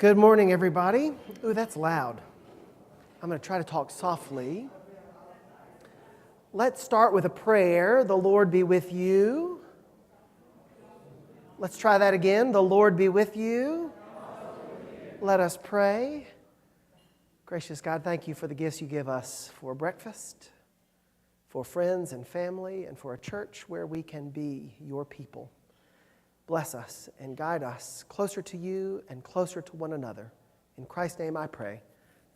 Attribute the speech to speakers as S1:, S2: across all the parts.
S1: Good morning, everybody. Ooh, that's loud. I'm going to try to talk softly. Let's start with a prayer. The Lord be with you. Let's try that again. The Lord be with you. Let us pray. Gracious God, thank you for the gifts you give us for breakfast, for friends and family, and for a church where we can be your people. Bless us and guide us closer to you and closer to one another. In Christ's name I pray.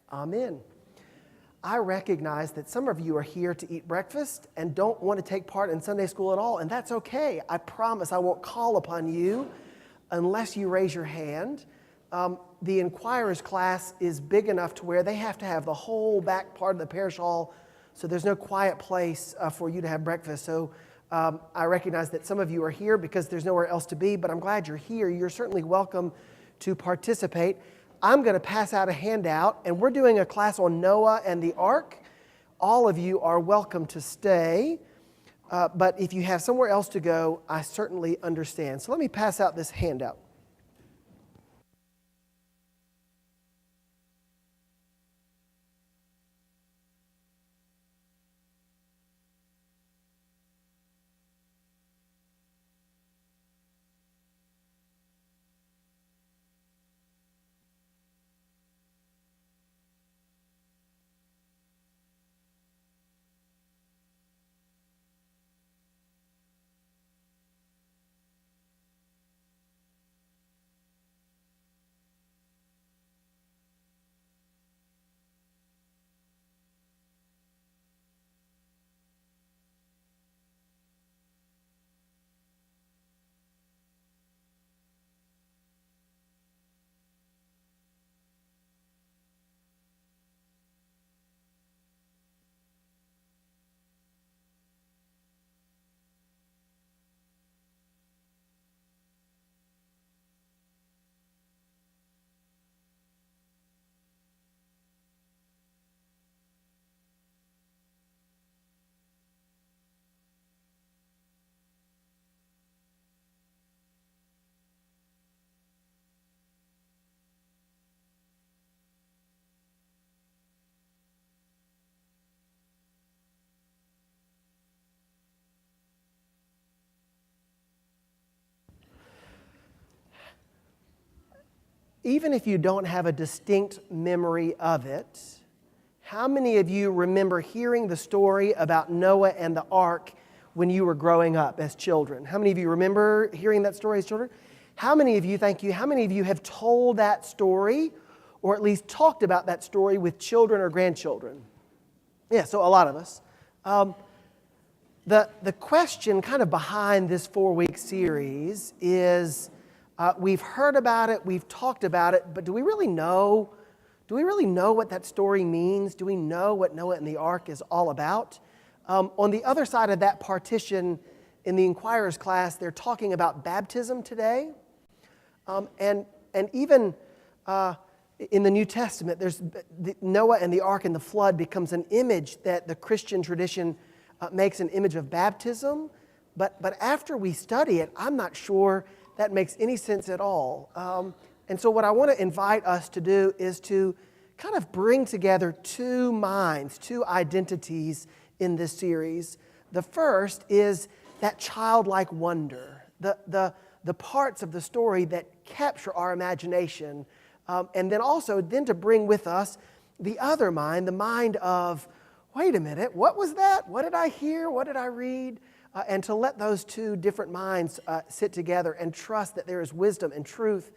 S1: Amen. I recognize that some of you are here to eat breakfast and don't want to take part in Sunday school at all, and that's okay. I promise I won't call upon you unless you raise your hand. The Inquirers class is big enough to where they have to have the whole back part of the parish hall, so there's no quiet place for you to have breakfast. So I recognize that some of you are here because there's nowhere else to be, but I'm glad you're here. You're certainly welcome to participate. I'm going to pass out a handout, and we're doing a class on Noah and the ark. All of you are welcome to stay, but if you have somewhere else to go, I certainly understand. So let me pass out this handout. Even if you don't have a distinct memory of it, how many of you remember hearing the story about Noah and the ark when you were growing up as children? How many of you remember hearing that story as children? How many of you, thank you, how many of you have told that story or at least talked about that story with children or grandchildren? Yeah, so a lot of us. The question kind of behind this 4-week series is, we've heard about it, we've talked about it, but do we really know? Do we really know what that story means? Do we know what Noah and the ark is all about? On the other side of that partition in the Inquirers class, they're talking about baptism today. And even in the New Testament, there's Noah and the ark and the flood becomes an image that the Christian tradition makes an image of baptism. But after we study it, I'm not sure that makes any sense at all. And so what I want to invite us to do is to kind of bring together two minds, two identities in this series. The first is that childlike wonder, the parts of the story that capture our imagination, and then also to bring with us the other mind, the mind of, wait a minute, what was that? What did I hear? What did I read? And to let those two different minds sit together and trust that there is wisdom and truth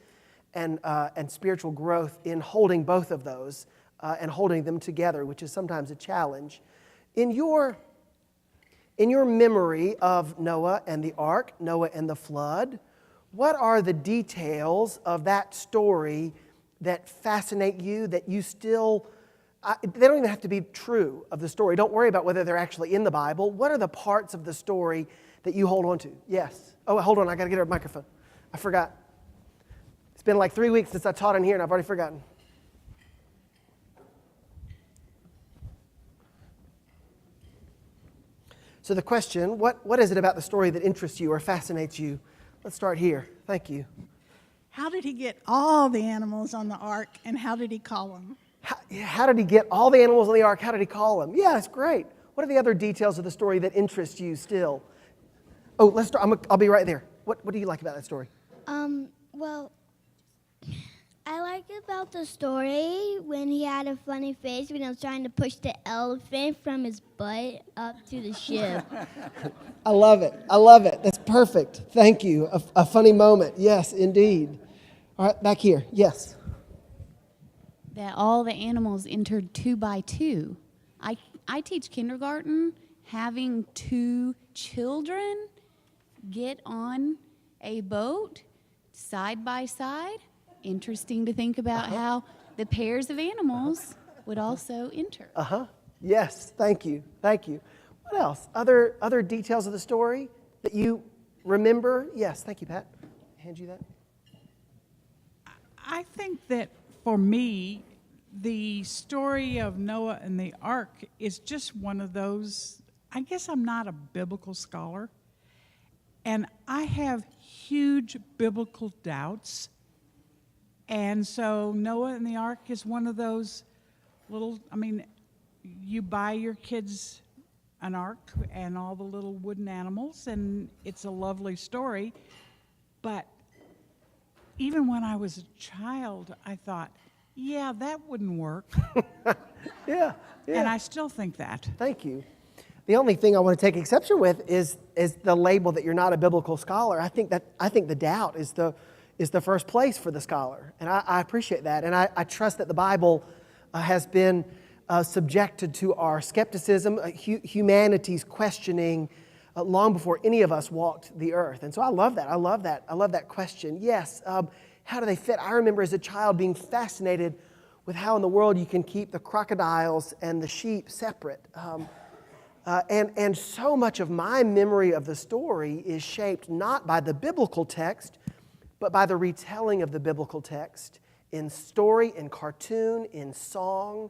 S1: and spiritual growth in holding both of those and holding them together, which is sometimes a challenge. In your memory of Noah and the ark, Noah and the flood, what are the details of that story that fascinate you, that you still... they don't even have to be true of the story. Don't worry about whether they're actually in the Bible. What are the parts of the story that you hold on to? Yes. Oh, hold on. I got to get a microphone. I forgot. It's been like 3 weeks since I taught in here, and I've already forgotten. So the question, what is it about the story that interests you or fascinates you? Let's start here. Thank you.
S2: How did he get all the animals on the ark, and how did he call them?
S1: How did he get all the animals on the ark? How did he call them? Yeah, it's great. What are the other details of the story that interest you still? Oh, let's start. I'll be right there. What do you like about that story?
S3: Well, I like about the story when he had a funny face when he was trying to push the elephant from his butt up to the ship.
S1: I love it. I love it. That's perfect. Thank you. A funny moment. Yes, indeed. All right, back here. Yes.
S4: That all the animals entered 2 by 2. I teach kindergarten. Having 2 children get on a boat side by side. Interesting to think about how the pairs of animals would also enter.
S1: Yes. Thank you. Thank you. What else? Other details of the story that you remember? Yes. Thank you, Pat. Hand you that.
S5: I think that for me, the story of Noah and the ark is just one of those. I guess I'm not a biblical scholar, and I have huge biblical doubts. And so Noah and the ark is one of those little, you buy your kids an ark and all the little wooden animals, and it's a lovely story. But even when I was a child, I thought, yeah, that wouldn't work.
S1: Yeah.
S5: And I still think that.
S1: Thank you. The only thing I want to take exception with is the label that you're not a biblical scholar. I think the doubt is the first place for the scholar, and I appreciate that, and I trust that the Bible has been subjected to our skepticism, humanity's questioning long before any of us walked the earth, and so I love that. I love that question. Yes. How do they fit? I remember as a child being fascinated with how in the world you can keep the crocodiles and the sheep separate. And so much of my memory of the story is shaped not by the biblical text, but by the retelling of the biblical text in story, in cartoon, in song.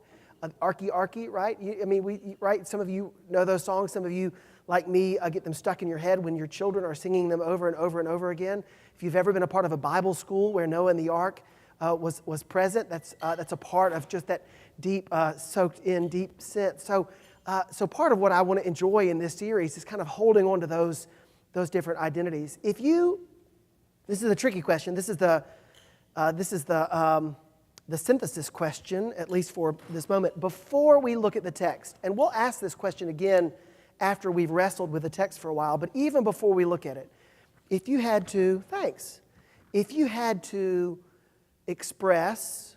S1: Arky, Arky, right? Right? Some of you know those songs. Some of you, like me, get them stuck in your head when your children are singing them over and over and over again. If you've ever been a part of a Bible school where Noah and the ark was present, that's a part of just that deep, soaked in deep sense. So part of what I want to enjoy in this series is kind of holding on to those different identities. This is a tricky question. This is the synthesis question, at least for this moment, before we look at the text. And we'll ask this question again after we've wrestled with the text for a while, but even before we look at it, if you had to express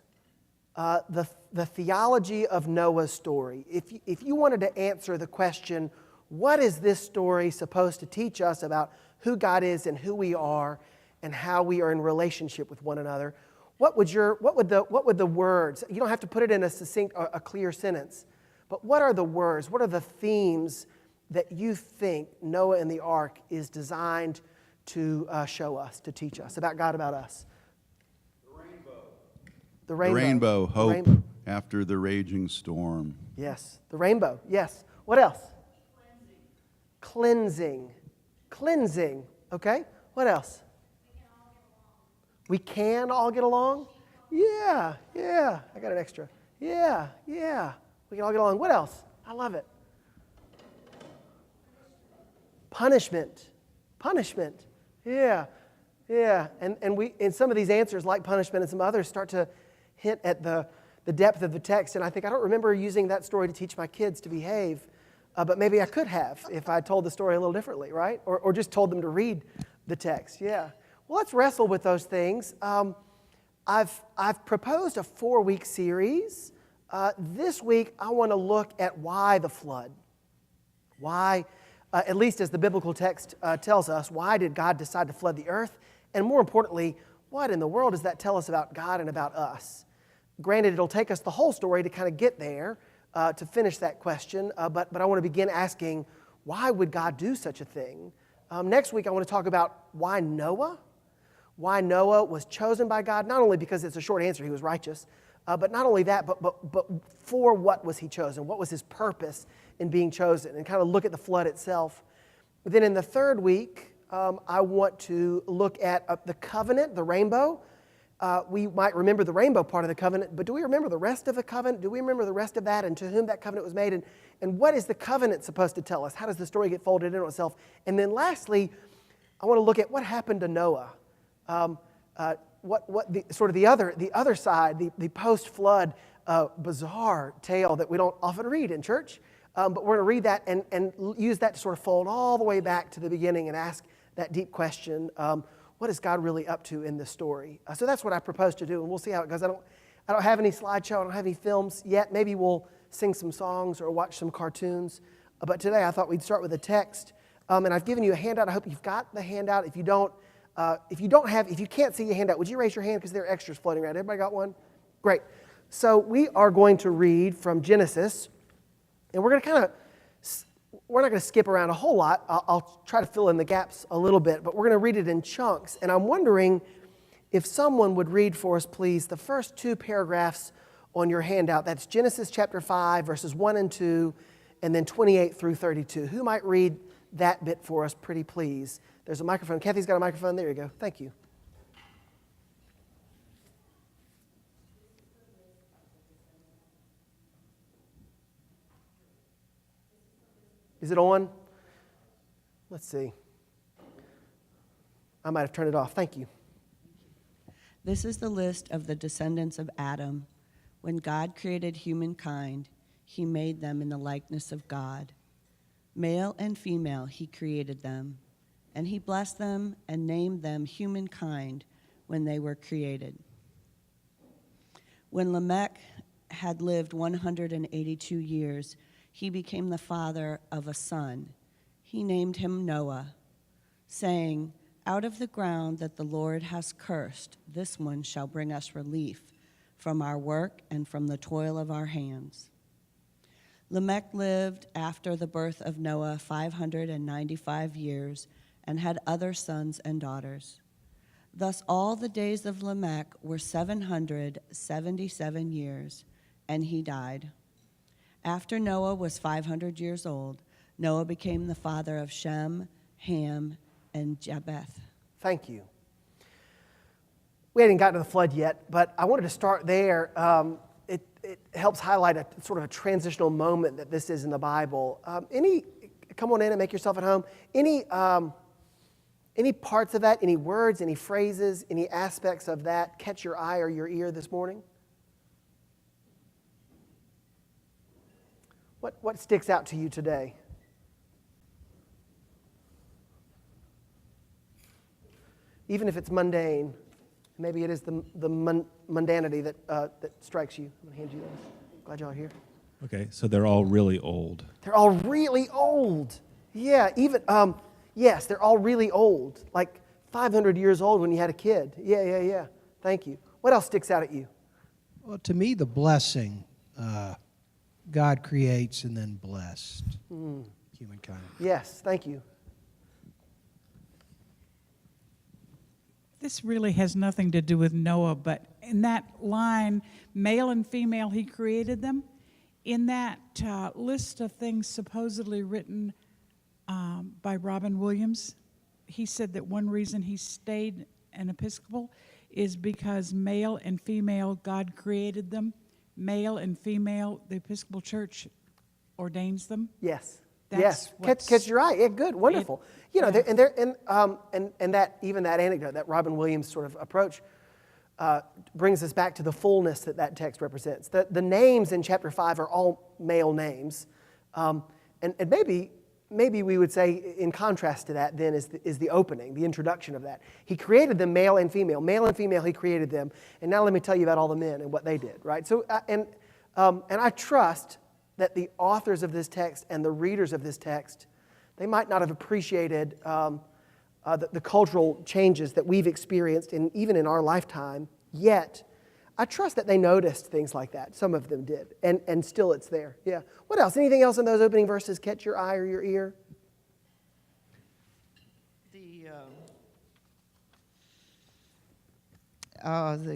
S1: the theology of Noah's story, if you wanted to answer the question, what is this story supposed to teach us about who God is and who we are and how we are in relationship with one another, what would the words? You don't have to put it in a succinct or a clear sentence, but what are the words? What are the themes that you think Noah and the ark is designed to show us, to teach us about God, about us? The rainbow.
S6: Hope
S1: the rainbow.
S6: After the raging storm.
S1: Yes, the rainbow. Yes. What else? Cleansing. Okay. What else? We can all get along? Yeah. I got an extra. Yeah. We can all get along. What else? I love it. Punishment. Yeah. And we, in some of these answers, like punishment and some others, start to hint at the depth of the text. And I think I don't remember using that story to teach my kids to behave, but maybe I could have if I told the story a little differently, right? Or just told them to read the text. Yeah. Well, let's wrestle with those things. I've proposed a 4-week series. This week, I want to look at why the flood. Why, at least as the biblical text tells us, why did God decide to flood the earth? And more importantly, what in the world does that tell us about God and about us? Granted, it'll take us the whole story to kind of get there, to finish that question, but I want to begin asking, why would God do such a thing? Next week, I want to talk about why Noah was chosen by God, not only because it's a short answer, he was righteous, but not only that, but for what was he chosen? What was his purpose in being chosen? And kind of look at the flood itself. But then in the third week, I want to look at the covenant, the rainbow, we might remember the rainbow part of the covenant, but do we remember the rest of the covenant? Do we remember the rest of that and to whom that covenant was made? And what is the covenant supposed to tell us? How does the story get folded into itself? And then lastly, I want to look at what happened to Noah. The other side, the post-flood bizarre tale that we don't often read in church. But we're going to read that and use that to sort of fold all the way back to the beginning and ask that deep question, what is God really up to in this story? So that's what I propose to do, and we'll see how it goes. I don't have any slideshow, I don't have any films yet. Maybe we'll sing some songs or watch some cartoons. But today I thought we'd start with a text. And I've given you a handout. I hope you've got the handout. If you can't see your handout, would you raise your hand because there are extras floating around? Everybody got one? Great. So we are going to read from Genesis, and we're not going to skip around a whole lot. I'll try to fill in the gaps a little bit, but we're going to read it in chunks. And I'm wondering if someone would read for us, please, the first 2 paragraphs on your handout. That's Genesis chapter 5, verses 1 and 2, and then 28 through 32. Who might read that bit for us, pretty please? There's a microphone. Kathy's got a microphone. There you go. Thank you. Is it on? Let's see. I might have turned it off. Thank you.
S7: This is the list of the descendants of Adam. When God created humankind, he made them in the likeness of God. Male and female, he created them. And he blessed them and named them humankind when they were created. When Lamech had lived 182 years, he became the father of a son. He named him Noah, saying, "Out of the ground that the Lord has cursed, this one shall bring us relief from our work and from the toil of our hands." Lamech lived after the birth of Noah 595 years and had other sons and daughters. Thus all the days of Lamech were 777 years, and he died. After Noah was 500 years old, Noah became the father of Shem, Ham, and Japheth.
S1: Thank you. We hadn't gotten to the flood yet, but I wanted to start there. It helps highlight a sort of a transitional moment that this is in the Bible. Come on in and make yourself at home. Any parts of that, any words, any phrases, any aspects of that catch your eye or your ear this morning? What sticks out to you today? Even if it's mundane, maybe it is the mundanity that strikes you. I'm going to hand you those. Glad y'all are here.
S8: Okay, so they're all really old.
S1: They're all really old. Yeah, yes, they're all really old. Like 500 years old when you had a kid. Yeah. Thank you. What else sticks out at you?
S9: Well, to me, the blessing God creates and then blessed humankind.
S1: Yes, thank you.
S5: This really has nothing to do with Noah, but in that line, male and female, he created them. In that list of things supposedly written by Robin Williams, he said that one reason he stayed an Episcopal is because male and female, God created them. Male and female, the Episcopal Church ordains them.
S1: Yes.
S5: That's
S1: Yes. Catch your eye. Yeah, good. Wonderful. And that even that anecdote, that Robin Williams sort of approach, brings us back to the fullness that text represents. The names in chapter 5 are all male names, and maybe we would say in contrast to that then is the opening, the introduction of that. He created them male and female. Male and female, he created them. And now let me tell you about all the men and what they did, right? So, and I trust that the authors of this text and the readers of this text, they might not have appreciated the cultural changes that we've experienced even in our lifetime, yet I trust that they noticed things like that. Some of them did, and still it's there. Yeah. What else? Anything else in those opening verses catch your eye or your ear?
S10: The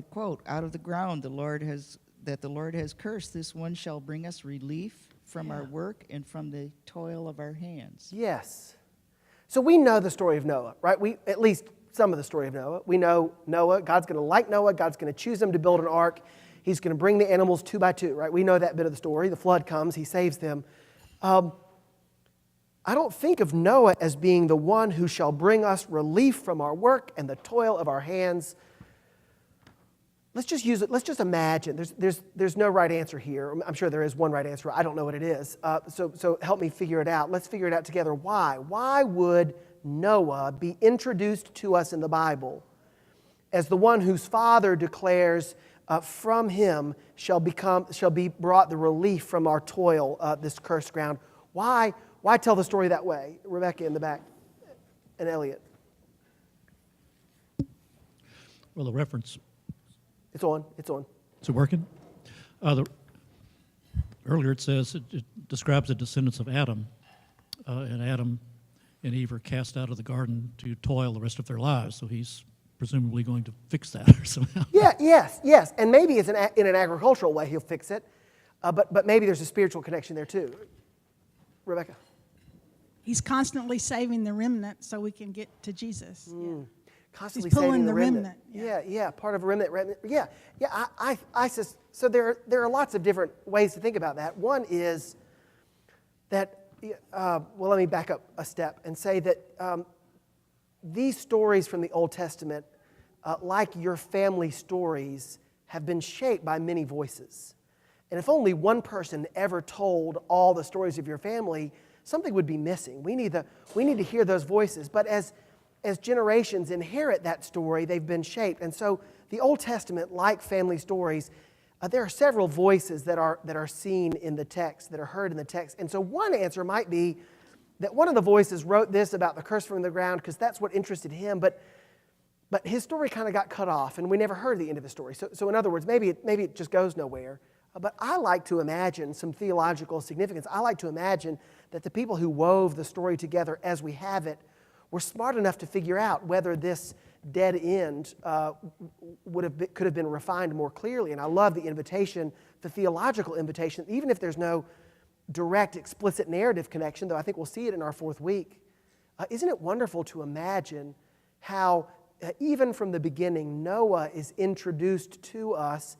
S10: quote, "Out of the ground the Lord has cursed, this one shall bring us relief from our work and from the toil of our hands."
S1: Yes. So we know the story of Noah, right? We at least some of the story of Noah. We know Noah, God's going to like Noah, God's going to choose him to build an ark. He's going to bring the animals 2 by 2, right? We know that bit of the story. The flood comes, he saves them. I don't think of Noah as being the one who shall bring us relief from our work and the toil of our hands. Let's just use it. Let's just imagine. There's no right answer here. I'm sure there is one right answer. I don't know what it is. So help me figure it out. Let's figure it out together. Why? Why would Noah be introduced to us in the Bible as the one whose father declares from him shall be brought the relief from our toil, this cursed ground? Why tell the story that way? Rebecca in the back and Elliot.
S11: Well, the reference.
S1: It's on.
S11: Is it working? Earlier it says, it describes the descendants of Adam. And Adam and Eve are cast out of the garden to toil the rest of their lives. So he's presumably going to fix that or somehow.
S1: Yes. And maybe it's in an agricultural way he'll fix it. But maybe there's a spiritual connection there too. Rebecca.
S2: He's constantly saving the remnant so we can get to Jesus.
S1: Constantly
S2: He's pulling
S1: saving
S2: the remnant.
S1: Yeah, part of a remnant. Yeah. So there are lots of different ways to think about that. One is that, let me back up a step and say that these stories from the Old Testament, like your family stories, have been shaped by many voices. And if only one person ever told all the stories of your family, something would be missing. We need to hear those voices. But as generations inherit that story, they've been shaped. And so the Old Testament, like family stories, there are several voices that are seen in the text, that are heard in the text. And so one answer might be that one of the voices wrote this about the curse from the ground because that's what interested him, but his story kind of got cut off, and we never heard the end of the story. So in other words, maybe it just goes nowhere. But I like to imagine some theological significance. I like to imagine that the people who wove the story together as we have it were smart enough to figure out whether this dead end could have been refined more clearly. And I love the invitation, the theological invitation, even if there's no direct, explicit narrative connection, though I think we'll see it in our 4th week. Isn't it wonderful to imagine how, even from the beginning, Noah is introduced to us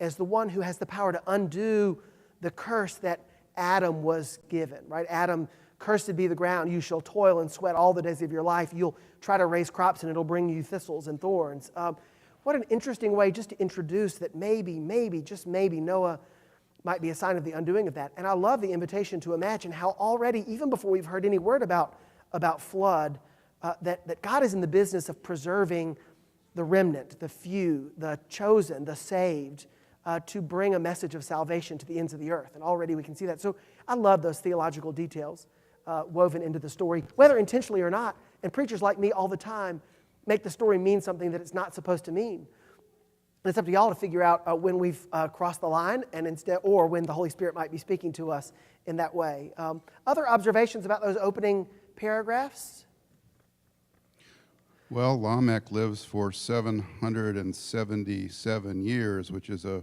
S1: as the one who has the power to undo the curse that Adam was given, right? Adam, cursed be the ground, you shall toil and sweat all the days of your life. You'll try to raise crops and it'll bring you thistles and thorns. What an interesting way just to introduce that maybe, just maybe, Noah might be a sign of the undoing of that. And I love the invitation to imagine how already, even before we've heard any word about flood, that God is in the business of preserving the remnant, the few, the chosen, the saved, to bring a message of salvation to the ends of the earth. And already we can see that. So I love those theological details woven into the story, whether intentionally or not. And preachers like me all the time make the story mean something that it's not supposed to mean. And it's up to y'all to figure out when we've crossed the line, and instead, or when the Holy Spirit might be speaking to us in that way. Other observations about those opening paragraphs?
S6: Well, Lamech lives for 777 years, which is a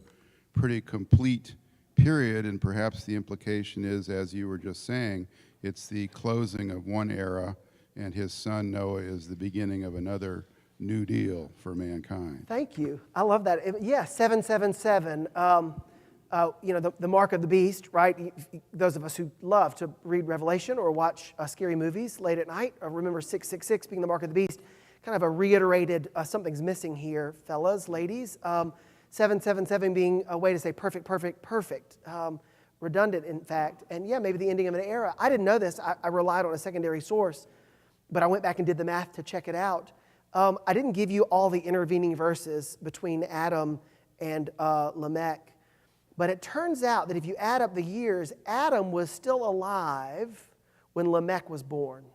S6: pretty complete period, and perhaps the implication is, as you were just saying, it's the closing of one era, and his son Noah is the beginning of another new deal for mankind.
S1: Thank you. I love that. 777. The mark of the beast, right? Those of us who love to read Revelation or watch scary movies late at night, remember 666 being the mark of the beast. Kind of a reiterated, something's missing here, fellas, ladies. 777 being a way to say perfect. Redundant, in fact. And maybe the ending of an era. I didn't know this. I relied on a secondary source, but I went back and did the math to check it out. I didn't give you all the intervening verses between Adam and Lamech, but it turns out that if you add up the years, Adam was still alive when Lamech was born.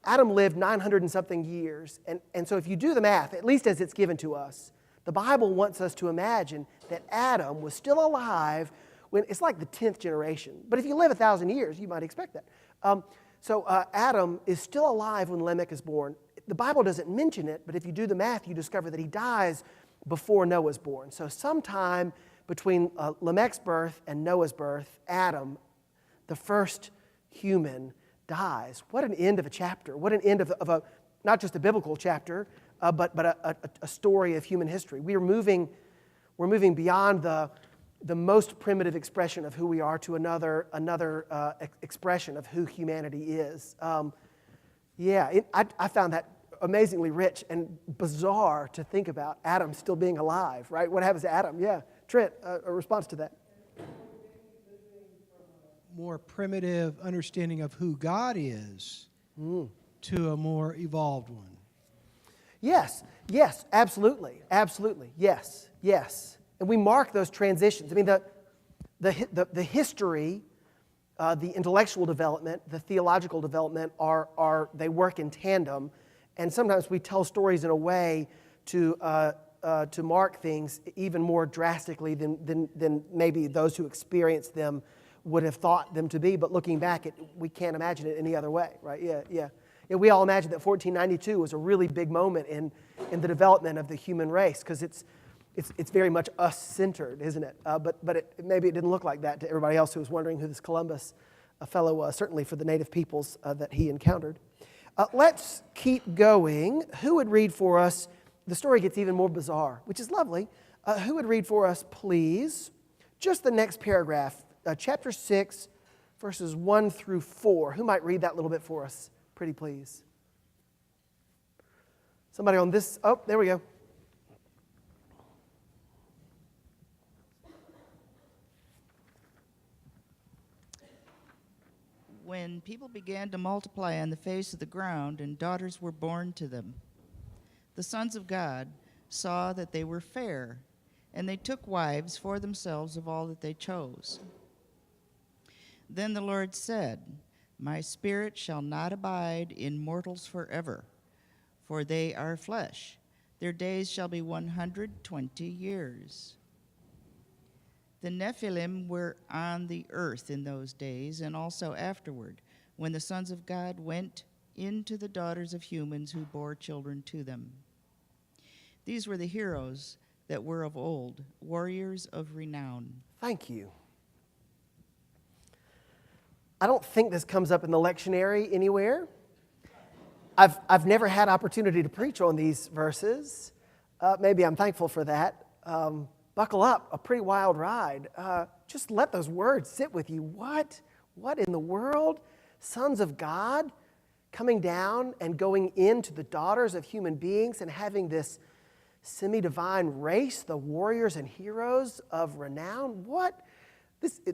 S1: Adam lived 900 and something years, and so if you do the math, at least as it's given to us, the Bible wants us to imagine that Adam was still alive when it's like the 10th generation. But if you live 1,000 years, you might expect that. So Adam is still alive when Lamech is born. The Bible doesn't mention it, but if you do the math, you discover that he dies before Noah's born. So sometime between Lamech's birth and Noah's birth, Adam, the first human, dies. What an end of a chapter. What an end of not just a biblical chapter, but a story of human history. We're moving beyond the most primitive expression of who we are to another expression of who humanity is. I found that amazingly rich and bizarre to think about Adam still being alive, right? What happens to Adam? Yeah. Trent, a response to that.
S9: More primitive understanding of who God is to a more evolved one.
S1: Yes, absolutely, yes. And we mark those transitions. I mean, the history, the intellectual development, the theological development they work in tandem, and sometimes we tell stories in a way to mark things even more drastically than maybe those who experienced them would have thought them to be. But looking back, we can't imagine it any other way, right? Yeah. We all imagine that 1492 was a really big moment in the development of the human race because it's very much us-centered, isn't it? But maybe it didn't look like that to everybody else who was wondering who this Columbus fellow was, certainly for the native peoples that he encountered. Let's keep going. Who would read for us? The story gets even more bizarre, which is lovely. Who would read for us, please? Just the next paragraph, chapter 6, verses 1 through 4. Who might read that little bit for us? Pretty please. Somebody on this. Oh, there we go.
S10: When people began to multiply on the face of the ground and daughters were born to them, the sons of God saw that they were fair, and they took wives for themselves of all that they chose. Then the Lord said, "My spirit shall not abide in mortals forever, for they are flesh. Their days shall be 120 years. The Nephilim were on the earth in those days, and also afterward, when the sons of God went into the daughters of humans who bore children to them. These were the heroes that were of old, warriors of renown."
S1: Thank you. I don't think this comes up in the lectionary anywhere. I've never had opportunity to preach on these verses. Maybe I'm thankful for that. Buckle up, a pretty wild ride. Just let those words sit with you. What in the world? Sons of God coming down and going into the daughters of human beings and having this semi-divine race, the warriors and heroes of renown. What?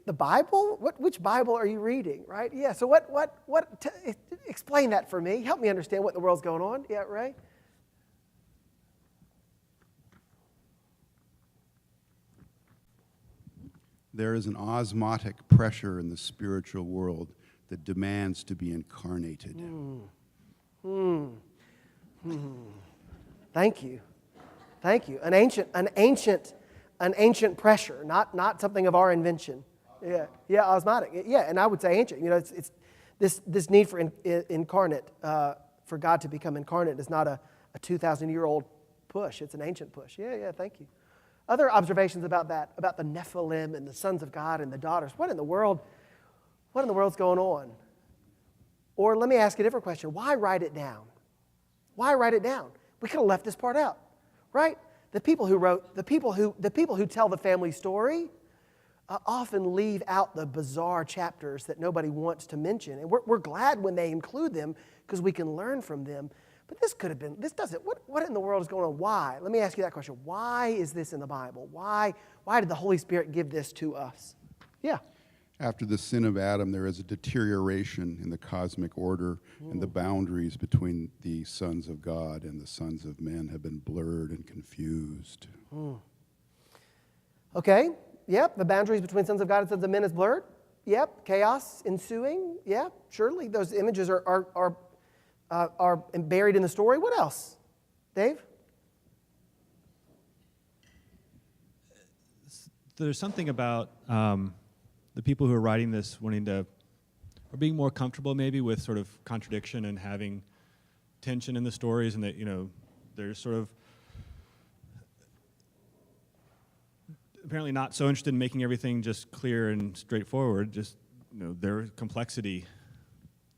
S1: The Bible? Which Bible are you reading, right? Yeah, so explain that for me. Help me understand what in the world's going on. Yeah, right?
S6: There is an osmotic pressure in the spiritual world that demands to be incarnated.
S1: Thank you. An ancient pressure, not something of our invention. Yeah, osmotic. Yeah, and I would say ancient. You know, it's this need for incarnate, for God to become incarnate is not a 2,000-year-old push. It's an ancient push. Yeah. Thank you. Other observations about that, about the Nephilim and the sons of God and the daughters. What in the world's going on? Or let me ask a different question. Why write it down? Why write it down? We could have left this part out, right? The people who tell the family story often leave out the bizarre chapters that nobody wants to mention. And we're glad when they include them because we can learn from them. But this doesn't, what in the world is going on? Why? Let me ask you that question. Why is this in the Bible? Why did the Holy Spirit give this to us? Yeah.
S6: After the sin of Adam, there is a deterioration in the cosmic order, and the boundaries between the sons of God and the sons of men have been blurred and confused.
S1: Okay. Yep. The boundaries between sons of God and sons of men is blurred. Yep. Chaos ensuing. Yeah. Surely those images are buried in the story. What else? Dave?
S8: There's something about the people who are writing this or being more comfortable maybe with sort of contradiction and having tension in the stories, and that, they're sort of apparently not so interested in making everything just clear and straightforward, just, their complexity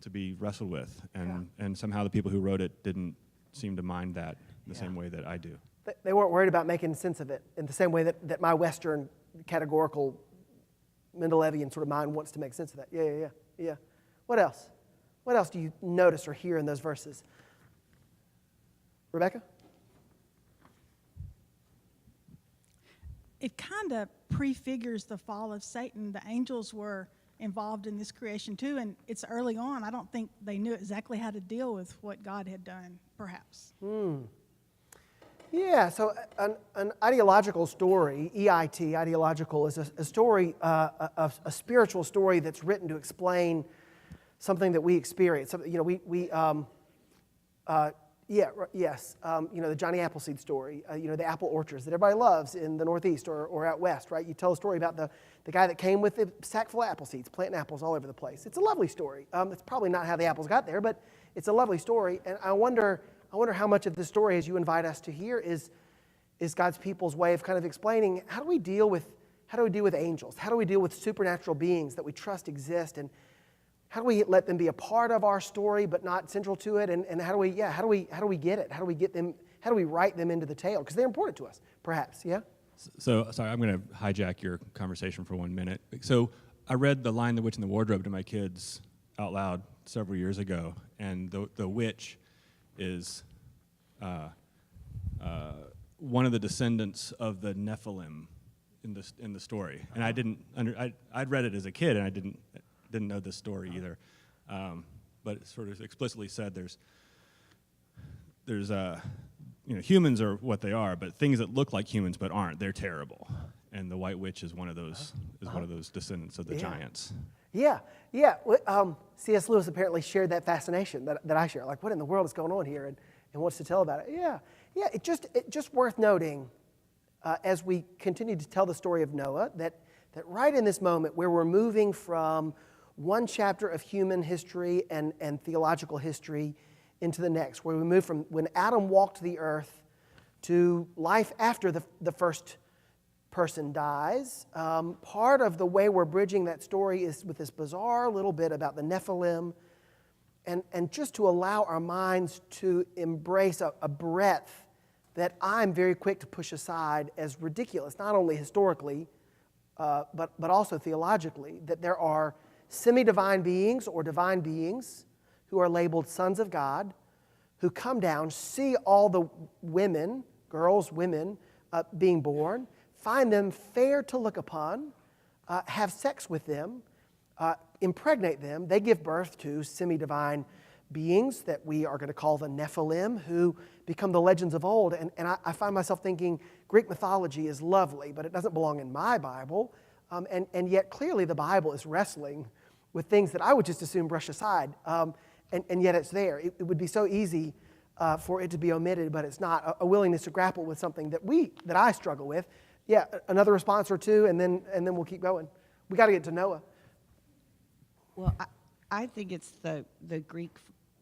S8: to be wrestled with, and somehow the people who wrote it didn't seem to mind that in the same way that I do.
S1: They weren't worried about making sense of it in the same way that my Western categorical Mendelevian sort of mind wants to make sense of that. Yeah. What else? What else do you notice or hear in those verses? Rebecca?
S2: It kind of prefigures the fall of Satan. The angels were involved in this creation too, and it's early on. I don't think they knew exactly how to deal with what God had done, perhaps.
S1: Yeah, so an ideological story, EIT, ideological, is a story, a spiritual story that's written to explain something that we experience. You know, the Johnny Appleseed story, the apple orchards that everybody loves in the Northeast or out West, right? You tell a story about the guy that came with a sack full of apple seeds, planting apples all over the place. It's a lovely story. It's probably not how the apples got there, but it's a lovely story. And I wonder how much of this story, as you invite us to hear, is God's people's way of kind of explaining how do we deal with angels? How do we deal with supernatural beings that we trust exist? And how do we let them be a part of our story but not central to it? And how do we get it? How do we get them? How do we write them into the tale? Because they're important to us, perhaps. Yeah.
S8: So sorry, I'm going to hijack your conversation for 1 minute. So I read The Lion, the Witch, and the Wardrobe to my kids out loud several years ago, and the witch is one of the descendants of the Nephilim in the story, and I'd read it as a kid, and I didn't know this story either, but it sort of explicitly said there's humans are what they are, but things that look like humans but aren't, they're terrible, and the White Witch is one of those descendants of the giants.
S1: Yeah. C.S. Lewis apparently shared that fascination that I share. Like, what in the world is going on here, and wants to tell about it. Yeah. It just worth noting as we continue to tell the story of Noah that right in this moment where we're moving from one chapter of human history and theological history into the next, where we move from when Adam walked the earth to life after the first person dies. Part of the way we're bridging that story is with this bizarre little bit about the Nephilim, and just to allow our minds to embrace a breadth that I'm very quick to push aside as ridiculous, not only historically, but also theologically, that there are semi-divine beings or divine beings who are labeled sons of God, who come down, see all the women, women, being born, find them fair to look upon, have sex with them, impregnate them. They give birth to semi-divine beings that we are going to call the Nephilim, who become the legends of old. And I find myself thinking Greek mythology is lovely, but it doesn't belong in my Bible. And yet clearly the Bible is wrestling with things that I would just assume brush aside. And yet it's there. It would be so easy for it to be omitted, but it's not. A willingness to grapple with something that I struggle with. Yeah, another response or two, and then we'll keep going. We got to get to Noah.
S7: Well, I think it's the Greek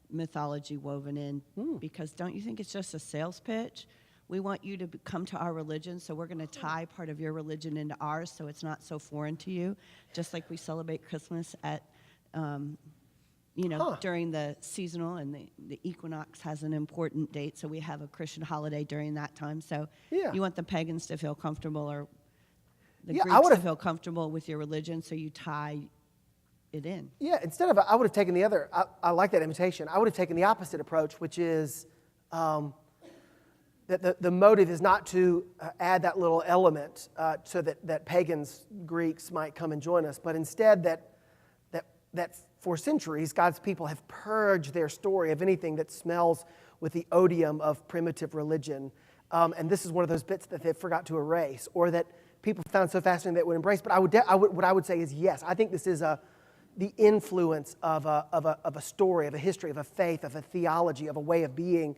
S7: mythology woven in, because don't you think it's just a sales pitch? We want you to come to our religion, so we're going to tie part of your religion into ours so it's not so foreign to you, just like we celebrate Christmas at, during the seasonal, and the equinox has an important date, so we have a Christian holiday during that time. So you want the pagans to feel comfortable, or the Greeks to feel comfortable with your religion, so you tie it in.
S1: Yeah, instead of, I would have taken the other, I like that invitation. I would have taken the opposite approach, which is that the motive is not to add that little element so that pagans, Greeks might come and join us, but instead that for centuries God's people have purged their story of anything that smells with the odium of primitive religion. And this is one of those bits that they forgot to erase, or that people found so fascinating that would embrace. But what I would say is yes, I think this is the influence of a story, of a history, of a faith, of a theology, of a way of being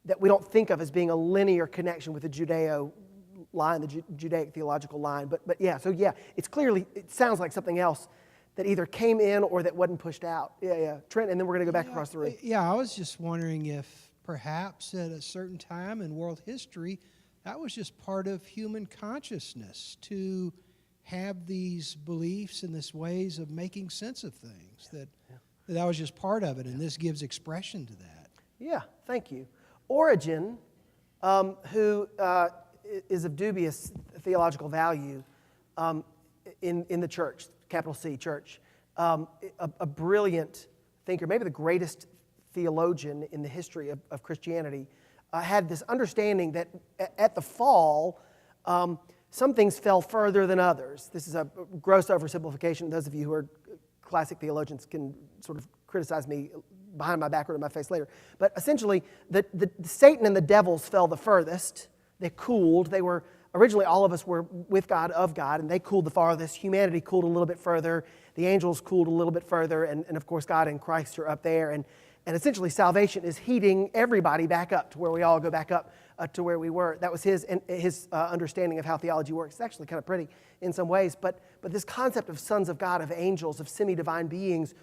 S1: that we don't think of as being a linear connection with the Judeo line, the Judaic theological line. But it sounds like something else that either came in or that wasn't pushed out. Yeah. Trent, and then we're going to go back across the room.
S9: Yeah, I was just wondering if perhaps at a certain time in world history, that was just part of human consciousness to have these beliefs and these ways of making sense of things, that That was just part of it, and this gives expression to that.
S1: Yeah, thank you. Origen, who is of dubious theological value in the church, capital C, church, a brilliant thinker, maybe the greatest theologian in the history of Christianity, had this understanding that at the fall, some things fell further than others. This is a gross oversimplification. Those of you who are classic theologians can sort of criticize me behind my back or in my face later. But essentially, the Satan and the devils fell the furthest. They cooled. They were, originally all of us were with God, of God, and they cooled the farthest. Humanity cooled a little bit further. The angels cooled a little bit further. And of course, God and Christ are up there. And essentially, salvation is heating everybody back up to where we all go back up to where we were. That was his understanding of how theology works. It's actually kind of pretty in some ways. But this concept of sons of God, of angels, of semi-divine beings,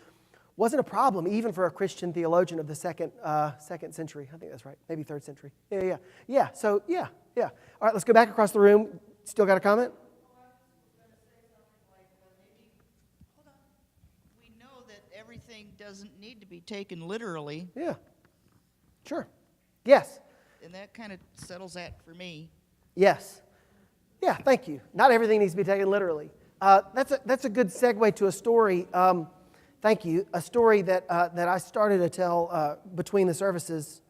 S1: wasn't a problem even for a Christian theologian of the second century. I think that's right. Maybe third century. Yeah. So, yeah. All right, let's go back across the room. Still got a comment?
S10: We know that everything doesn't need to be taken literally,
S1: Yeah. Sure. Yes.
S10: and that kind of settles that for me.
S1: Yes. Yeah, thank you. Not everything needs to be taken literally. That's a good segue to a story. Thank you. A story that I started to tell between the services.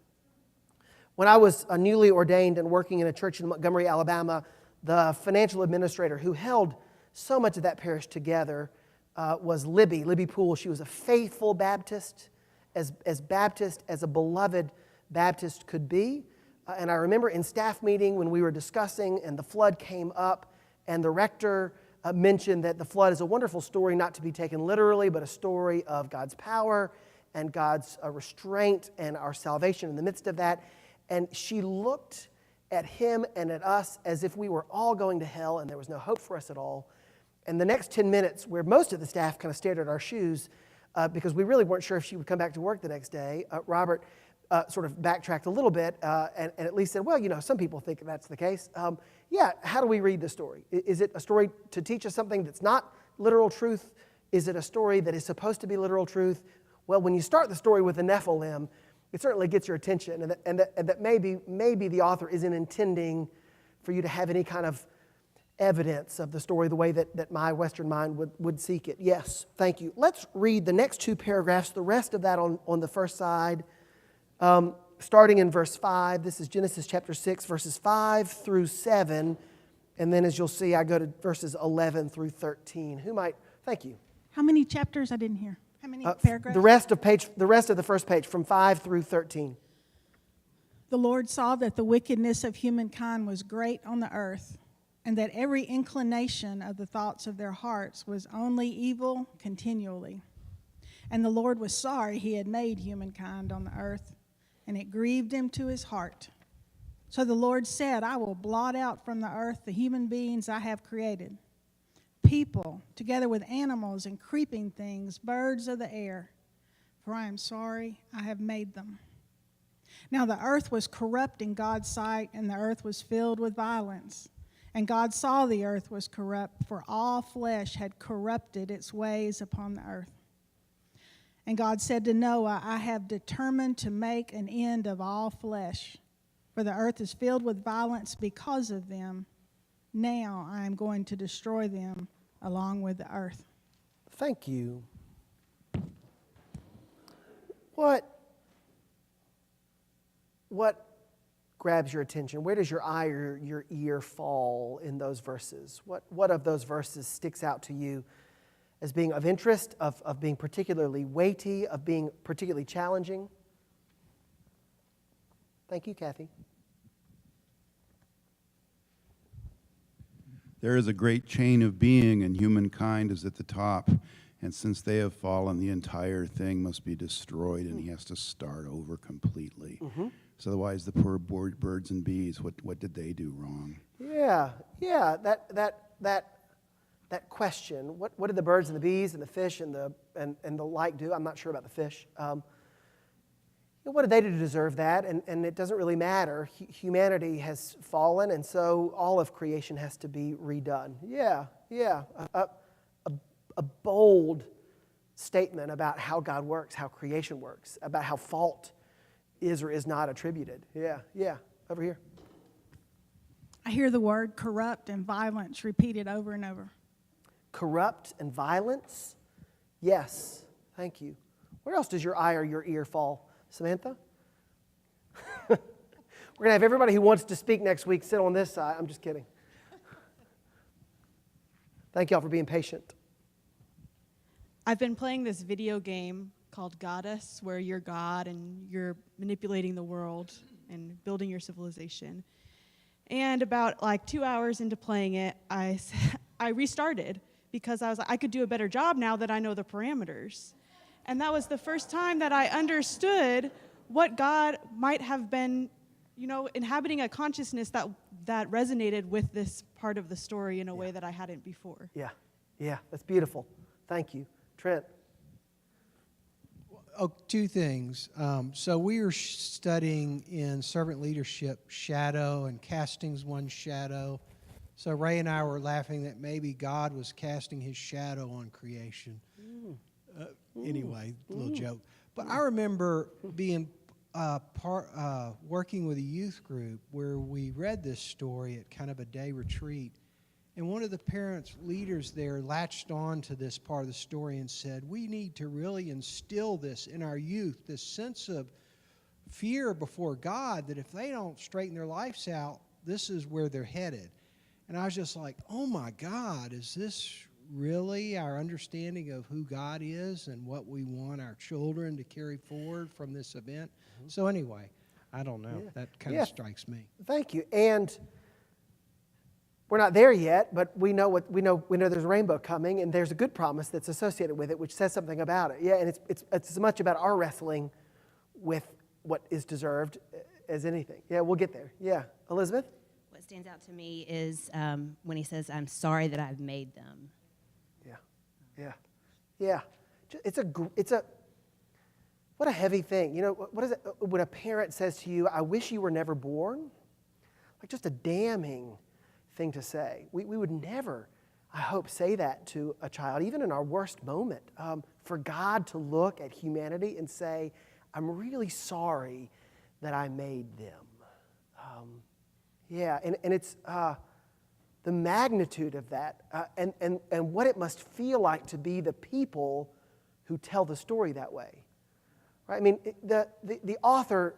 S1: When I was newly ordained and working in a church in Montgomery, Alabama, the financial administrator who held so much of that parish together was Libby Poole. She was a faithful Baptist, as Baptist as a beloved Baptist could be. And I remember in staff meeting when we were discussing and the flood came up and the rector mentioned that the flood is a wonderful story not to be taken literally, but a story of God's power and God's restraint and our salvation in the midst of that. And she looked at him and at us as if we were all going to hell and there was no hope for us at all. And the next 10 minutes, where most of the staff kind of stared at our shoes because we really weren't sure if she would come back to work the next day, Robert sort of backtracked a little bit and at least said, well, some people think that's the case. How do we read the story? Is it a story to teach us something that's not literal truth? Is it a story that is supposed to be literal truth? Well, when you start the story with the Nephilim, it certainly gets your attention, and that maybe the author isn't intending for you to have any kind of evidence of the story the way that my Western mind would seek it. Yes, thank you. Let's read the next two paragraphs, the rest of that on the first side. Starting in verse 5, this is Genesis chapter 6, verses 5 through 7. And then as you'll see, I go to verses 11 through 13. Thank you.
S2: How many chapters? I didn't hear. How many paragraphs?
S1: The rest of the first page, from 5 through 13.
S2: The Lord saw that the wickedness of humankind was great on the earth, and that every inclination of the thoughts of their hearts was only evil continually. And the Lord was sorry he had made humankind on the earth, and it grieved him to his heart. So the Lord said, I will blot out from the earth the human beings I have created, people, together with animals and creeping things, birds of the air, for I am sorry I have made them. Now the earth was corrupt in God's sight, and the earth was filled with violence. And God saw the earth was corrupt, for all flesh had corrupted its ways upon the earth. And God said to Noah, I have determined to make an end of all flesh, for the earth is filled with violence because of them. Now I am going to destroy them along with the earth.
S1: Thank you. What grabs your attention? Where does your eye or your ear fall in those verses? What of those verses sticks out to you as being of interest, of being particularly weighty, of being particularly challenging? Thank you, Kathy.
S6: There is a great chain of being, and humankind is at the top. And since they have fallen, the entire thing must be destroyed, and he has to start over completely. Mm-hmm. So otherwise, the poor birds and bees, what did they do wrong?
S1: Yeah. That question. What did the birds and the bees and the fish and the like do? I'm not sure about the fish. What did they do to deserve that? And it doesn't really matter. Humanity has fallen, and so all of creation has to be redone. Yeah. A bold statement about how God works, how creation works, about how fault is or is not attributed. Yeah, over here.
S2: I hear the word corrupt and violence repeated over and over.
S1: Corrupt and violence? Yes, thank you. Where else does your eye or your ear fall, Samantha? We're going to have everybody who wants to speak next week sit on this side. I'm just kidding. Thank y'all for being patient.
S12: I've been playing this video game called Goddess, where you're God and you're manipulating the world and building your civilization. And about like 2 hours into playing it, I restarted because I was like, I could do a better job now that I know the parameters. And that was the first time that I understood what God might have been, inhabiting a consciousness that resonated with this part of the story in a way that I hadn't before.
S1: Yeah, that's beautiful. Thank you. Trent.
S9: Oh, two things. So we are studying in servant leadership shadow, and casting's one shadow. So Ray and I were laughing that maybe God was casting his shadow on creation. Anyway, little joke. But I remember being working with a youth group where we read this story at kind of a day retreat. And one of the parents, leaders there, latched on to this part of the story and said, we need to really instill this in our youth, this sense of fear before God, that if they don't straighten their lives out, this is where they're headed. And I was just like, oh my God, is this really our understanding of who God is and what we want our children to carry forward from this event? Mm-hmm. So anyway, I don't know. That kind of strikes me.
S1: Thank you. And we're not there yet, but we know there's a rainbow coming, and there's a good promise that's associated with it, which says something about it. Yeah, and it's as much about our wrestling with what is deserved as anything. Yeah, we'll get there. Yeah, Elizabeth?
S13: What stands out to me is when he says, I'm sorry that I've made them.
S1: Yeah. It's a what a heavy thing. What is it when a parent says to you, I wish you were never born? Like, just a damning thing to say. We would never, I hope, say that to a child, even in our worst moment. For God to look at humanity and say, I'm really sorry that I made them. And it's the magnitude of that and what it must feel like to be the people who tell the story that way. Right? I mean, the author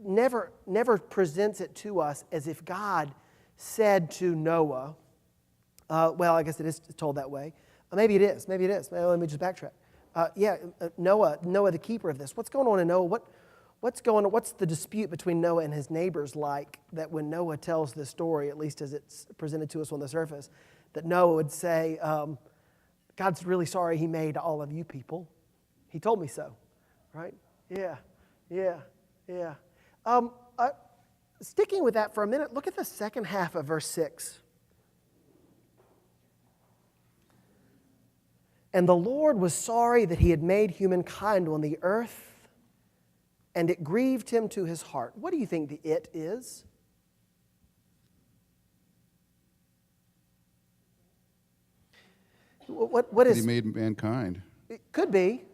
S1: never presents it to us as if God said to Noah, well, I guess it is told that way. Maybe it is. Let me just backtrack. Noah, the keeper of this. What's going on in Noah? What's the dispute between Noah and his neighbors like, that when Noah tells this story, at least as it's presented to us on the surface, that Noah would say, God's really sorry he made all of you people. He told me so, right? Yeah. Sticking with that for a minute, look at the second half of verse 6. And the Lord was sorry that he had made humankind on the earth, and it grieved him to his heart. What do you think the it is? What is?
S6: He made mankind.
S1: It could be.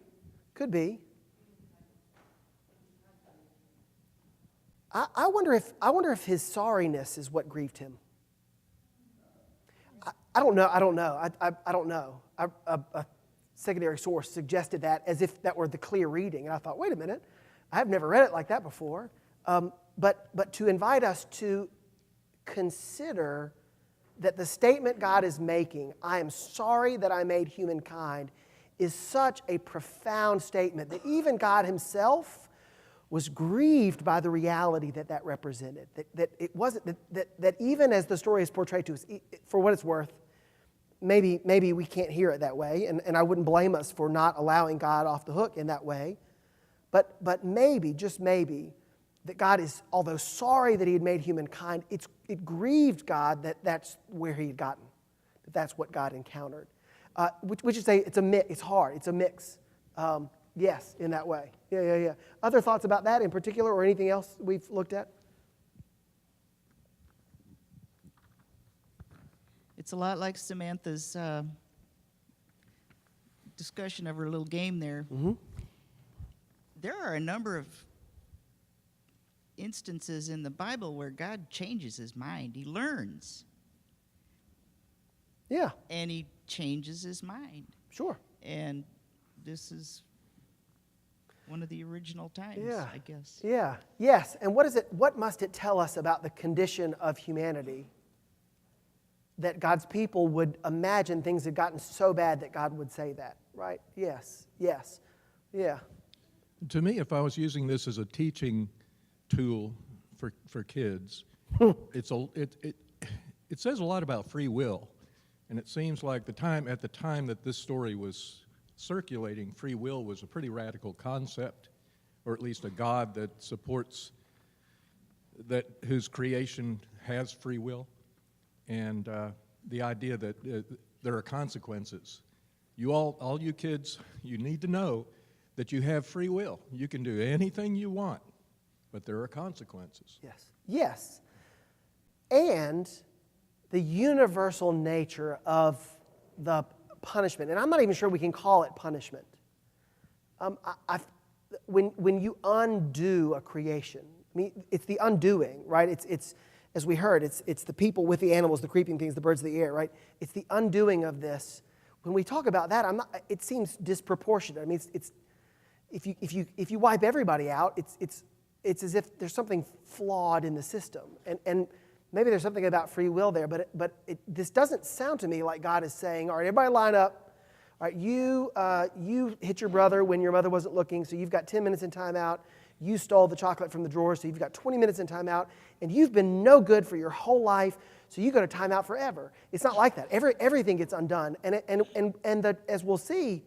S1: I wonder if his sorriness is what grieved him. I don't know. I don't know. A secondary source suggested that as if that were the clear reading, and I thought, wait a minute. I've never read it like that before. But to invite us to consider that the statement God is making, I am sorry that I made humankind, is such a profound statement that even God himself was grieved by the reality that represented. That it wasn't that even as the story is portrayed to us, for what it's worth, maybe we can't hear it that way, and I wouldn't blame us for not allowing God off the hook in that way. But maybe, just maybe, that God is, although sorry that he had made humankind, it grieved God that that's where he had gotten, that that's what God encountered. Which is it's hard, it's a mix. Yes, in that way. Yeah. Other thoughts about that in particular, or anything else we've looked at?
S10: It's a lot like Samantha's discussion of our little game there, there are a number of instances in the Bible where God changes his mind. He learns.
S1: Yeah.
S10: And he changes his mind.
S1: Sure.
S10: And this is one of the original times,
S1: Yeah.
S10: I guess.
S1: Yeah. Yes. And what must it tell us about the condition of humanity that God's people would imagine things had gotten so bad that God would say that, right? Yes. Yes. Yeah.
S14: To me, if I was using this as a teaching tool for kids, it says a lot about free will. And it seems like at the time that this story was circulating, free will was a pretty radical concept, or at least a God that supports whose creation has free will, and the idea that there are consequences. All you kids, you need to know that you have free will. You can do anything you want, but there are consequences.
S1: Yes. Yes. And the universal nature of the punishment, and I'm not even sure we can call it punishment. When you undo a creation, I mean, it's the undoing, right? It's as we heard, it's the people with the animals, the creeping things, the birds of the air, right? It's the undoing of this. When we talk about that, it seems disproportionate. I mean, it's if you wipe everybody out, it's as if there's something flawed in the system, and maybe there's something about free will there, but this doesn't sound to me like God is saying, all right, everybody line up. All right, you hit your brother when your mother wasn't looking, so you've got 10 minutes in timeout. You stole the chocolate from the drawer, so you've got 20 minutes in timeout, and you've been no good for your whole life, so you go to timeout forever. It's not like that. Everything gets undone, as we'll see,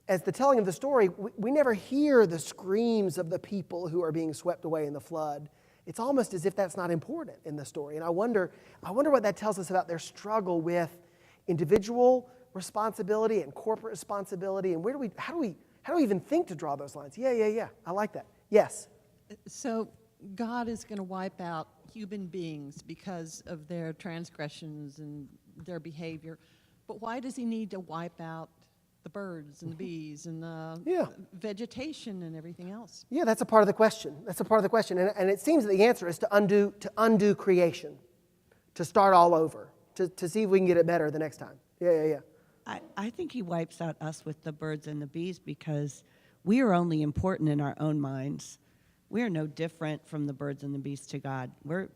S1: as the telling of the story, we never hear the screams of the people who are being swept away in the flood. It's almost as if that's not important in the story. And I wonder what that tells us about their struggle with individual responsibility and corporate responsibility. And how do we even think to draw those lines? Yeah. I like that. Yes.
S15: So God is going to wipe out human beings because of their transgressions and their behavior. But why does he need to wipe out the birds and the bees and the vegetation and everything else?
S1: Yeah, that's a part of the question. And it seems that the answer is to undo creation, to start all over, to see if we can get it better the next time. Yeah.
S7: I think he wipes out us with the birds and the bees because we are only important in our own minds. We are no different from the birds and the bees to God. We're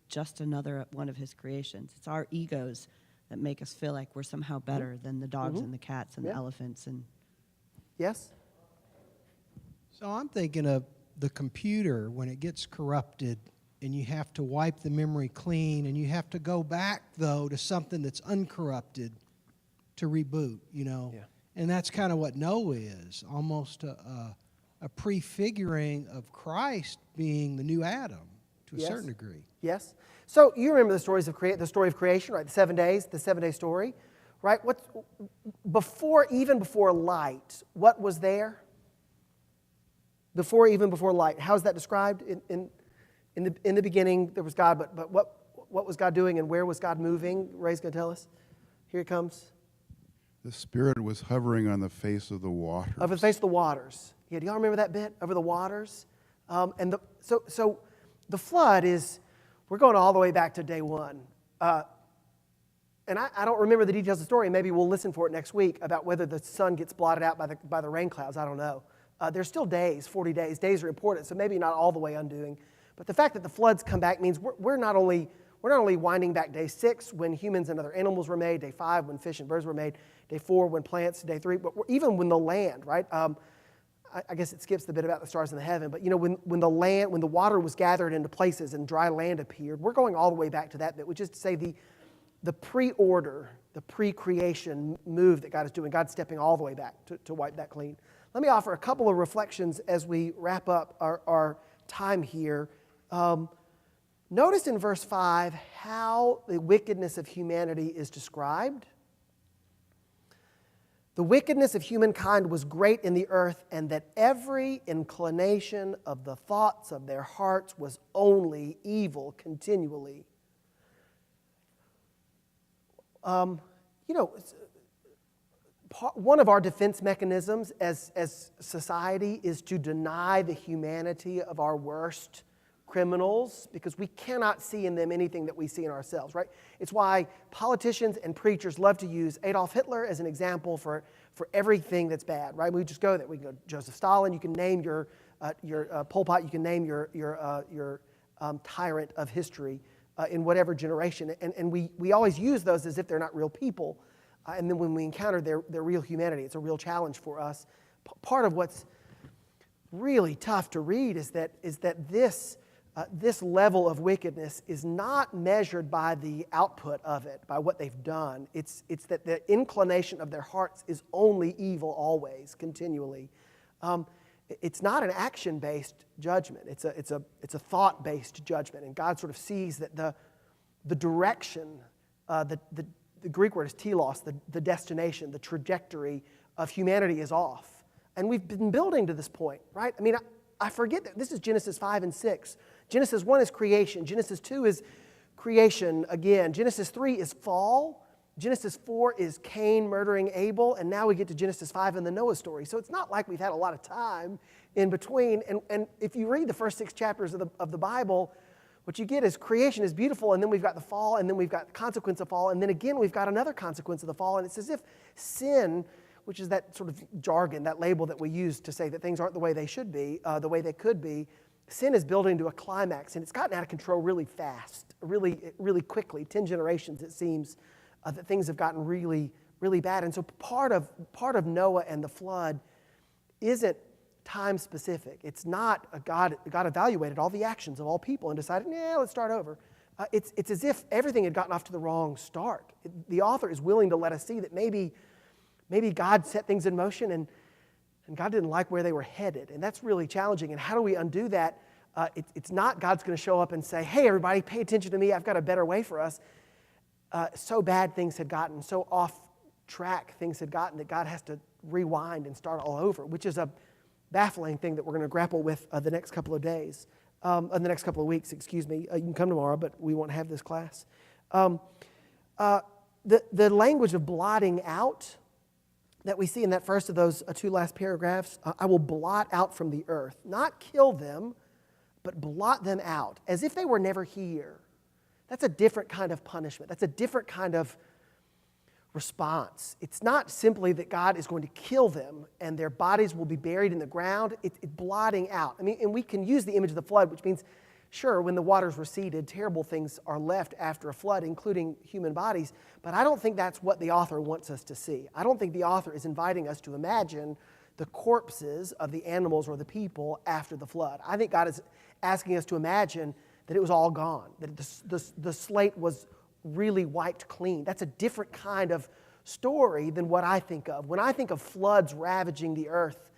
S7: just another one of his creations. It's our egos that make us feel like we're somehow better than the dogs and the cats and the elephants. And
S1: yes?
S9: So I'm thinking of the computer when it gets corrupted and you have to wipe the memory clean and you have to go back, though, to something that's uncorrupted to reboot, Yeah. And that's kind of what Noah is, almost a prefiguring of Christ being the new Adam to a certain degree.
S1: Yes. So you remember the story of creation, right? The 7 days, the 7-day story, right? Even before light, what was there? Before light, how is that described? In the beginning, there was God, but what was God doing and where was God moving? Ray's going to tell us. Here it comes.
S6: The Spirit was hovering on the face of the waters.
S1: Over the face of the waters. Yeah, do y'all remember that bit? Over the waters? So the flood is, we're going all the way back to day one. And I don't remember the details of the story. Maybe we'll listen for it next week about whether the sun gets blotted out by the rain clouds. I don't know. There's still days, 40 days. Days are important, so maybe not all the way undoing. But the fact that the floods come back means we're not only winding back day 6 when humans and other animals were made, day 5 when fish and birds were made, day 4 when plants, day 3, but even when the land, right? I guess it skips the bit about the stars in the heaven, but when the water was gathered into places and dry land appeared, we're going all the way back to that bit, which is to say the pre-order, the pre-creation move that God is doing. God's stepping all the way back to wipe that clean. Let me offer a couple of reflections as we wrap up our time here. Notice in verse 5 how the wickedness of humanity is described. The wickedness of humankind was great in the earth, and that every inclination of the thoughts of their hearts was only evil continually. one of our defense mechanisms as society is to deny the humanity of our worst criminals because we cannot see in them anything that we see in ourselves, right? It's why politicians and preachers love to use Adolf Hitler as an example for everything that's bad, right? We just go there. We can go Joseph Stalin. You can name your Pol Pot. You can name your tyrant of history in whatever generation. And we always use those as if they're not real people. And then when we encounter their real humanity, it's a real challenge for us. Part of what's really tough to read is that this level of wickedness is not measured by the output of it, by what they've done. It's that the inclination of their hearts is only evil always, continually. It's not an action-based judgment. It's a thought-based judgment. And God sort of sees that the direction, the Greek word is telos, the destination, the trajectory of humanity is off. And we've been building to this point, right? I mean, I forget that this is Genesis 5 and 6. Genesis 1 is creation. Genesis 2 is creation again. Genesis 3 is fall. Genesis 4 is Cain murdering Abel. And now we get to Genesis 5 and the Noah story. So it's not like we've had a lot of time in between. And if you read the first 6 chapters of the Bible, what you get is creation is beautiful, and then we've got the fall, and then we've got the consequence of fall, and then again we've got another consequence of the fall. And it's as if sin, which is that sort of jargon, that label that we use to say that things aren't the way they should be, the way they could be, sin is building to a climax, and it's gotten out of control really fast, really quickly. 10 generations, it seems, that things have gotten really, really bad. And so part of Noah and the flood isn't time specific. It's not God evaluated all the actions of all people and decided, let's start over. It's as if everything had gotten off to the wrong start. The author is willing to let us see that maybe God set things in motion and God didn't like where they were headed. And that's really challenging. And how do we undo that? It's not God's going to show up and say, hey, everybody, pay attention to me. I've got a better way for us. So bad things had gotten, so off track things had gotten that God has to rewind and start all over, which is a baffling thing that we're going to grapple with the next couple of days, the next couple of weeks, excuse me. You can come tomorrow, but we won't have this class. The language of blotting out that we see in that first of those 2 last paragraphs, I will blot out from the earth, not kill them, but blot them out, as if they were never here. That's a different kind of punishment. That's a different kind of response. It's not simply that God is going to kill them and their bodies will be buried in the ground. It's blotting out. I mean, and we can use the image of the flood, which means, sure, when the waters receded, terrible things are left after a flood, including human bodies. But I don't think that's what the author wants us to see. I don't think the author is inviting us to imagine the corpses of the animals or the people after the flood. I think God is asking us to imagine that it was all gone, that the slate was really wiped clean. That's a different kind of story than what I think of. When I think of floods ravaging the earth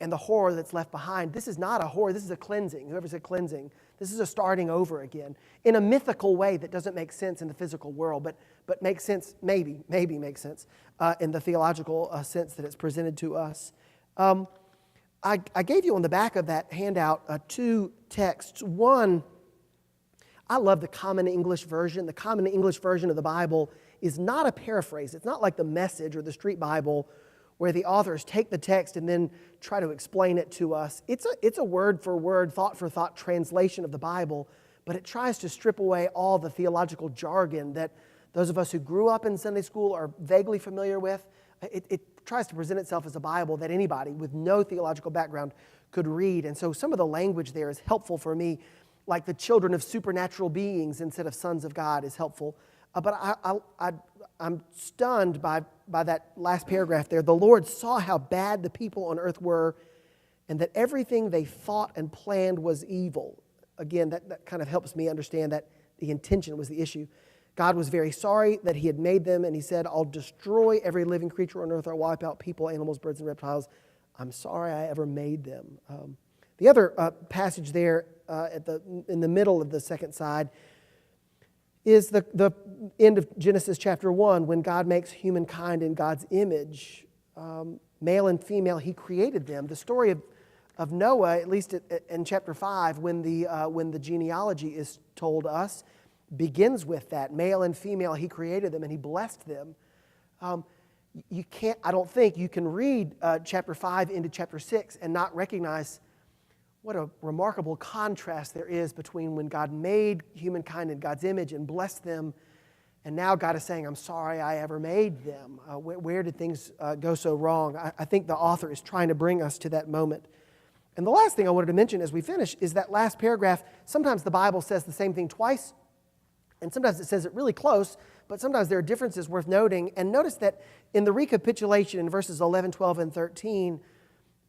S1: and the horror that's left behind, this is not a horror, this is a cleansing. Whoever said cleansing, this is a starting over again in a mythical way that doesn't make sense in the physical world, but makes sense, maybe makes sense in the theological sense that it's presented to us. I gave you on the back of that handout 2 texts. One, I love the Common English Version. The Common English Version of the Bible is not a paraphrase. It's not like the Message or the Street Bible where the authors take the text and then try to explain it to us. It's a word-for-word, thought-for-thought translation of the Bible, but it tries to strip away all the theological jargon that those of us who grew up in Sunday school are vaguely familiar with. It tries to present itself as a Bible that anybody with no theological background could read. And so some of the language there is helpful for me, like the children of supernatural beings instead of sons of God is helpful. But I'm stunned by that last paragraph there. The Lord saw how bad the people on earth were and that everything they thought and planned was evil. Again, that kind of helps me understand that the intention was the issue. God was very sorry that he had made them, and he said, I'll destroy every living creature on earth. I'll wipe out people, animals, birds, and reptiles. I'm sorry I ever made them. The other passage there in the middle of the second side is the end of Genesis chapter 1, when God makes humankind in God's image. Male and female, he created them. The story of Noah, at least in chapter 5, when the genealogy is told us, begins with that. Male and female, he created them and he blessed them. you can't, I don't think you can read chapter 5 into chapter 6 and not recognize what a remarkable contrast there is between when God made humankind in God's image and blessed them, and now God is saying, I'm sorry I ever made them. Where did things go so wrong? I think the author is trying to bring us to that moment. And the last thing I wanted to mention as we finish is that last paragraph. Sometimes the Bible says the same thing twice, and sometimes it says it really close, but sometimes there are differences worth noting. And notice that in the recapitulation in verses 11, 12, and 13,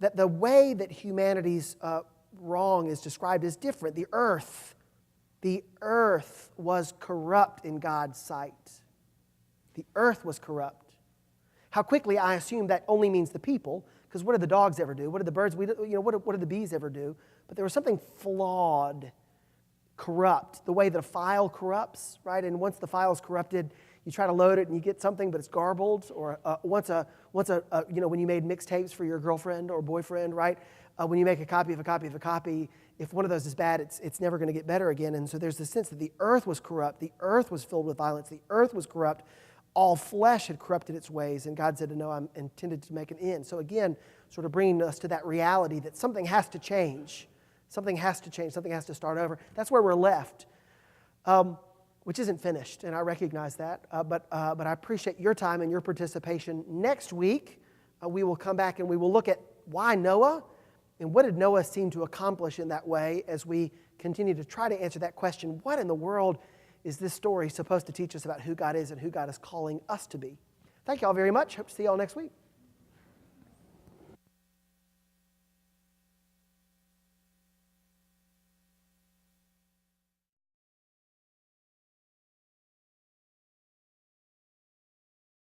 S1: that the way that humanity's wrong is described is different. The earth was corrupt in God's sight. The earth was corrupt. How quickly I assume that only means the people, because what do the dogs ever do? What do the birds, what do the bees ever do? But there was something flawed, corrupt, the way that a file corrupts, right? And once the file is corrupted, you try to load it and you get something, but it's garbled. Or when you made mixtapes for your girlfriend or boyfriend, right? When you make a copy of a copy of a copy, if one of those is bad, it's never going to get better again. And so there's this sense that the earth was corrupt. The earth was filled with violence. The earth was corrupt. All flesh had corrupted its ways. And God said, no, I'm intended to make an end. So again, sort of bringing us to that reality that something has to change. Something has to change. Something has to start over. That's where we're left, which isn't finished. And I recognize that. But I appreciate your time and your participation. Next week, we will come back and we will look at why Noah. And what did Noah seem to accomplish in that way as we continue to try to answer that question? What in the world is this story supposed to teach us about who God is and who God is calling us to be? Thank you all very much. Hope to see you all next week.